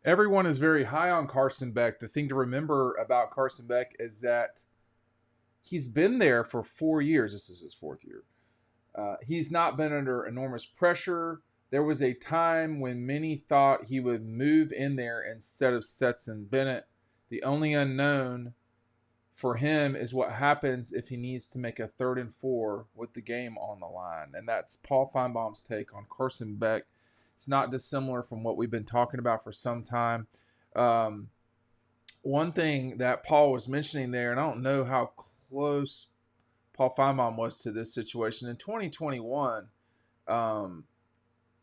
everyone is very high on Carson Beck. The thing to remember about Carson Beck is that he's been there for 4 years. This is his fourth year. He's not been under enormous pressure. There was a time when many thought he would move in there instead of Stetson Bennett. The only unknown for him is what happens if he needs to make a 3rd and 4 with the game on the line. And that's Paul Finebaum's take on Carson Beck. It's not dissimilar from what we've been talking about for some time. One thing that Paul was mentioning there, and I don't know how close Paul Finebaum was to this situation. In 2021,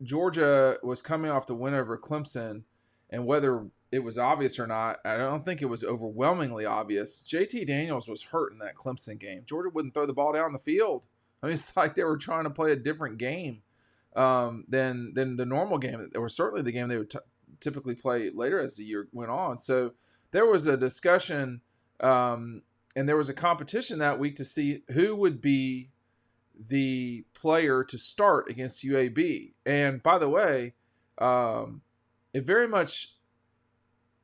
Georgia was coming off the win over Clemson, and whether it was obvious or not, I don't think it was overwhelmingly obvious. JT Daniels was hurt in that Clemson game. Georgia wouldn't throw the ball down the field. I mean, it's like they were trying to play a different game than the normal game. Or certainly the game they would typically play later as the year went on. So there was a discussion and there was a competition that week to see who would be the player to start against UAB. And by the way, it very much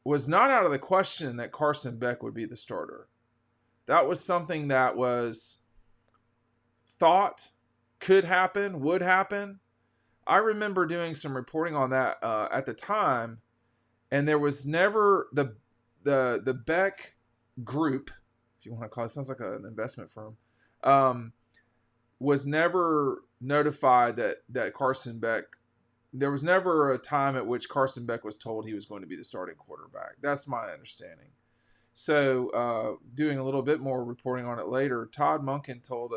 was not out of the question that Carson Beck would be the starter. That was something that was thought could happen, would happen. I remember doing some reporting on that at the time, and there was never the Beck group, if you want to call it, sounds like an investment firm, was never notified that Carson Beck. There was never a time at which Carson Beck was told he was going to be the starting quarterback. That's my understanding. So doing a little bit more reporting on it later, Todd Monken told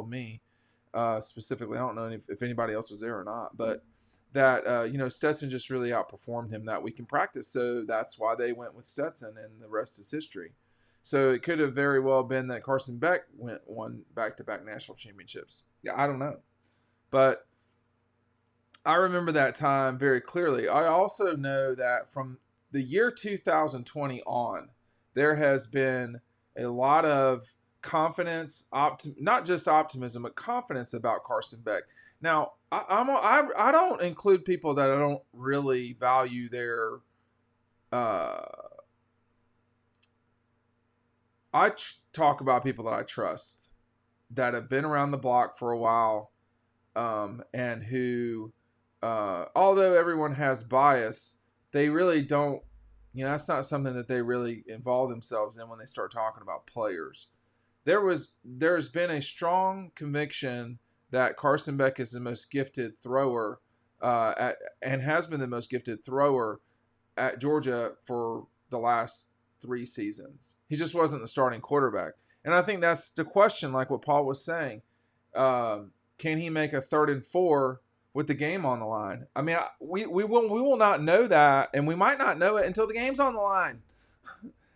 me specifically, I don't know if anybody else was there or not, but that, Stetson just really outperformed him that week in practice. So that's why they went with Stetson, and the rest is history. So it could have very well been that Carson Beck won back-to-back national championships. Yeah, I don't know. But I remember that time very clearly. I also know that from the year 2020 on, there has been a lot of confidence, not just optimism, but confidence about Carson Beck. Now, I don't include people that I don't really value their. Talk about people that I trust, that have been around the block for a while, and who. Although everyone has bias, they really don't, that's not something that they really involve themselves in when they start talking about players. There's been a strong conviction that Carson Beck is the most gifted thrower and has been the most gifted thrower at Georgia for the last 3 seasons. He just wasn't the starting quarterback. And I think that's the question, like what Paul was saying. Can he make a 3rd and 4 with the game on the line? I mean, we will not know that, and we might not know it until the game's on the line.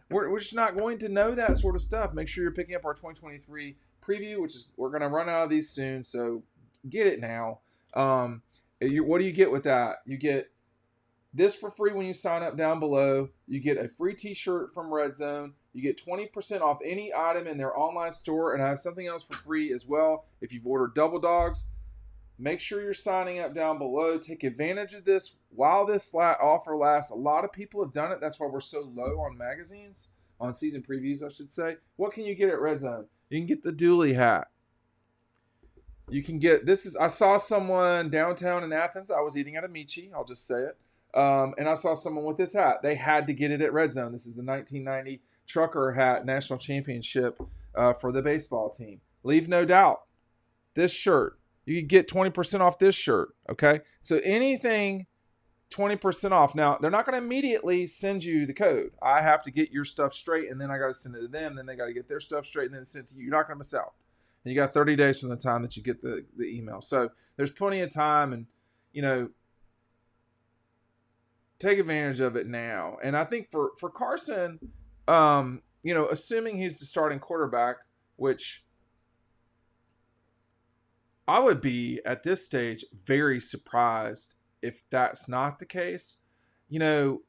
We're just not going to know that sort of stuff. Make sure you're picking up our 2023 preview, which is, we're going to run out of these soon, so get it now. What do you get with that? You get this for free when you sign up down below. You get a free t-shirt from Red Zone. You get 20% off any item in their online store, and I have something else for free as well if you've ordered Double Dogs. Make sure you're signing up down below. Take advantage of this while this offer lasts. A lot of people have done it. That's why we're so low on magazines, on season previews, I should say. What can you get at Red Zone? You can get the Dooley hat. You can get, I saw someone downtown in Athens. I was eating at a Michi, I'll just say it. And I saw someone with this hat. They had to get it at Red Zone. This is the 1990 Trucker Hat National Championship for the baseball team. Leave no doubt. This shirt. You can get 20% off this shirt, okay? So anything 20% off. Now, they're not going to immediately send you the code. I have to get your stuff straight, and then I got to send it to them. Then they got to get their stuff straight, and then send it to you. You're not going to miss out. And you got 30 days from the time that you get the email. So there's plenty of time, and, take advantage of it now. And I think for Carson, assuming he's the starting quarterback, which I would be at this stage very surprised if that's not the case. That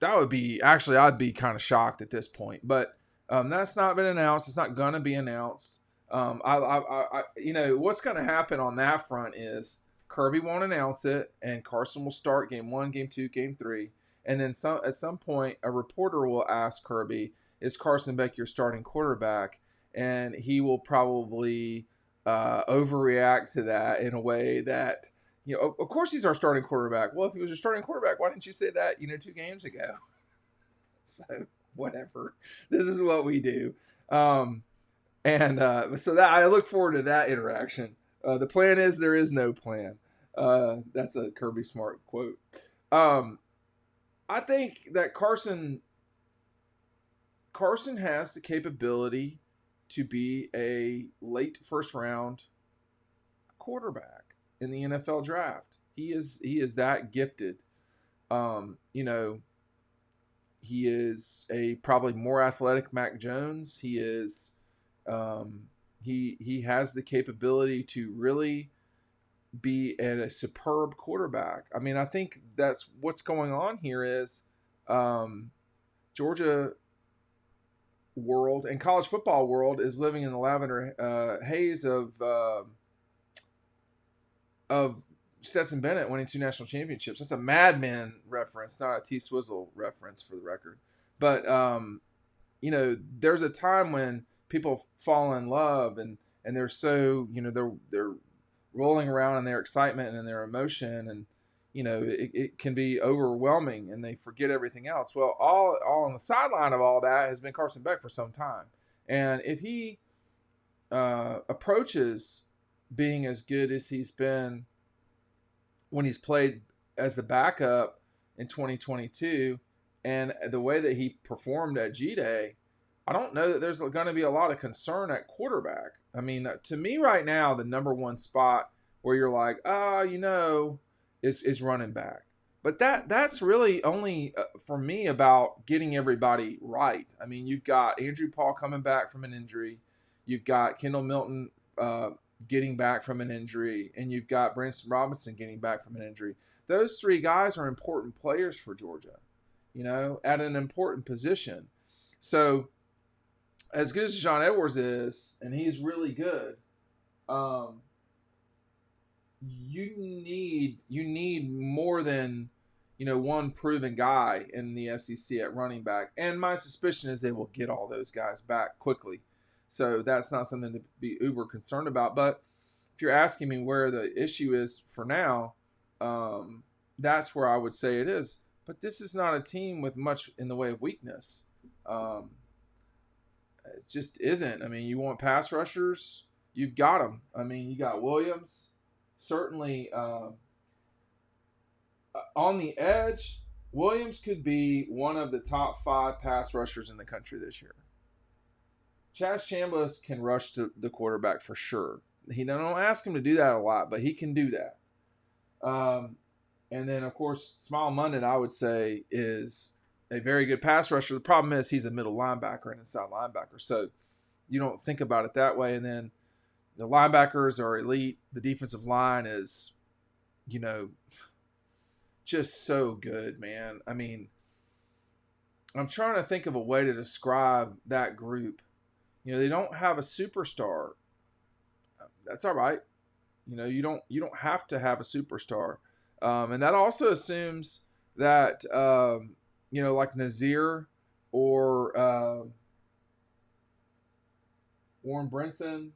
would be, actually, I'd be kind of shocked at this point, but that's not been announced. It's not going to be announced. What's going to happen on that front is Kirby won't announce it, and Carson will start game 1, game 2, game 3. And then at some point, a reporter will ask Kirby, is Carson Beck your starting quarterback? And he will probably overreact to that in a way that, of course he's our starting quarterback. Well, if he was your starting quarterback, why didn't you say that, 2 games ago? So whatever. This is what we do. So that I look forward to that interaction. The plan is there is no plan. That's a Kirby Smart quote. I think that Carson has the capability to be a late first round quarterback in the NFL draft. He is that gifted. He is a probably more athletic Mac Jones. He is he has the capability to really be a superb quarterback. I mean, I think that's what's going on here is Georgia world and college football world is living in the lavender haze of Stetson Bennett winning 2 national championships. That's a Mad Men reference, not a T-Swizzle reference for the record. But there's a time when people fall in love and they're so they're rolling around in their excitement and in their emotion, and it can be overwhelming and they forget everything else. Well, all on the sideline of all that has been Carson Beck for some time, and if he approaches being as good as he's been when he's played as the backup in 2022 and the way that he performed at G-Day, I don't know that there's going to be a lot of concern at quarterback. I mean, to me right now, the number one spot where you're like, is running back. But that's really only for me about getting everybody right. I mean, you've got Andrew Paul coming back from an injury. You've got Kendall Milton getting back from an injury, and you've got Branson Robinson getting back from an injury. Those 3 guys are important players for Georgia, at an important position. So as good as John Edwards is, and he's really good, you need more than one proven guy in the SEC at running back. And my suspicion is they will get all those guys back quickly. So that's not something to be uber concerned about. But if you're asking me where the issue is for now, that's where I would say it is. But this is not a team with much in the way of weakness. It just isn't. I mean, you want pass rushers, you've got them. I mean, you got Williams, certainly on the edge. Williams could be one of the top 5 pass rushers in the country this year. Chaz Chambliss can rush to the quarterback for sure. He don't ask him to do that a lot, but he can do that. And then, of course, Smile Mundan, I would say, is a very good pass rusher. The problem is he's a middle linebacker and inside linebacker, so you don't think about it that way. And then the linebackers are elite. The defensive line is, just so good, man. I mean, I'm trying to think of a way to describe that group. They don't have a superstar. That's all right. You don't have to have a superstar. And that also assumes that, like Nazir or Warren Brinson,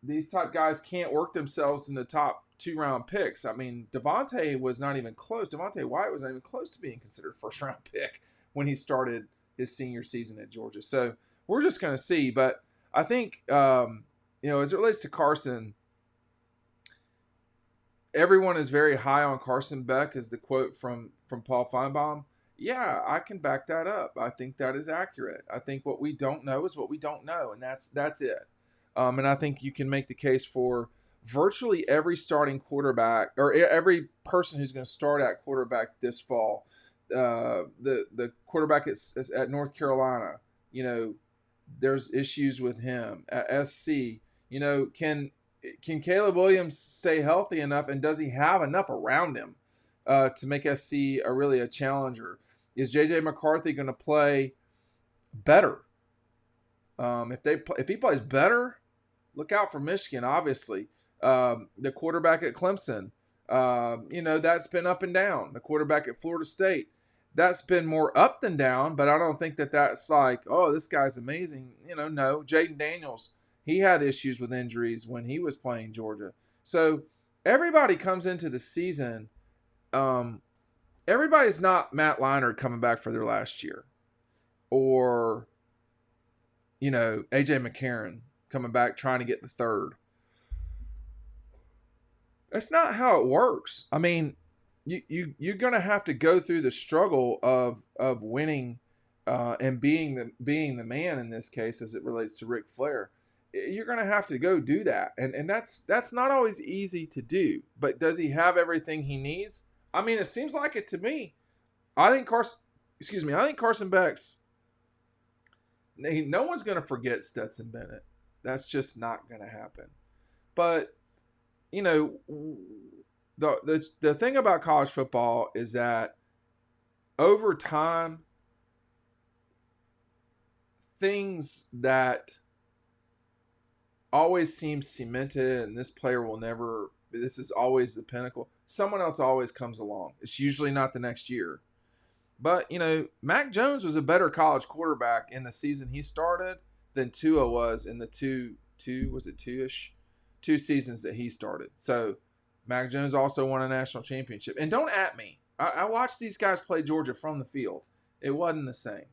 these type guys can't work themselves in the top 2-round picks. I mean, Devontae was not even close. Devontae White was not even close to being considered first-round pick when he started his senior season at Georgia. So we're just going to see. But I think, as it relates to Carson, everyone is very high on Carson Beck, is the quote from Paul Finebaum. Yeah, I can back that up. I think that is accurate. I think what we don't know is what we don't know, and that's it. And I think you can make the case for virtually every starting quarterback or every person who's going to start at quarterback this fall. The quarterback at North Carolina, there's issues with him. At SC, can Caleb Williams stay healthy enough, and does he have enough around him to make SC really a challenger? Is J.J. McCarthy going to play better? If he plays better, look out for Michigan, obviously. The quarterback at Clemson, that's been up and down. The quarterback at Florida State, that's been more up than down, but I don't think that's like, oh, this guy's amazing. No. Jaden Daniels, he had issues with injuries when he was playing Georgia. So everybody comes into the season. Everybody's not Matt Leinart coming back for their last year, or AJ McCarron coming back trying to get the third. That's not how it works. I mean, you're gonna have to go through the struggle of winning and being the man in this case as it relates to Ric Flair. You're gonna have to go do that, and that's not always easy to do. But does he have everything he needs? I mean, it seems like it to me. I think Carson Beck's. No one's gonna forget Stetson Bennett. That's just not gonna happen. But the thing about college football is that over time, things that always seem cemented and this is always the pinnacle, someone else always comes along. It's usually not the next year. But, Mac Jones was a better college quarterback in the season he started than Tua was in the two seasons that he started. So Mac Jones also won a national championship. And don't at me. I watched these guys play Georgia from the field. It wasn't the same.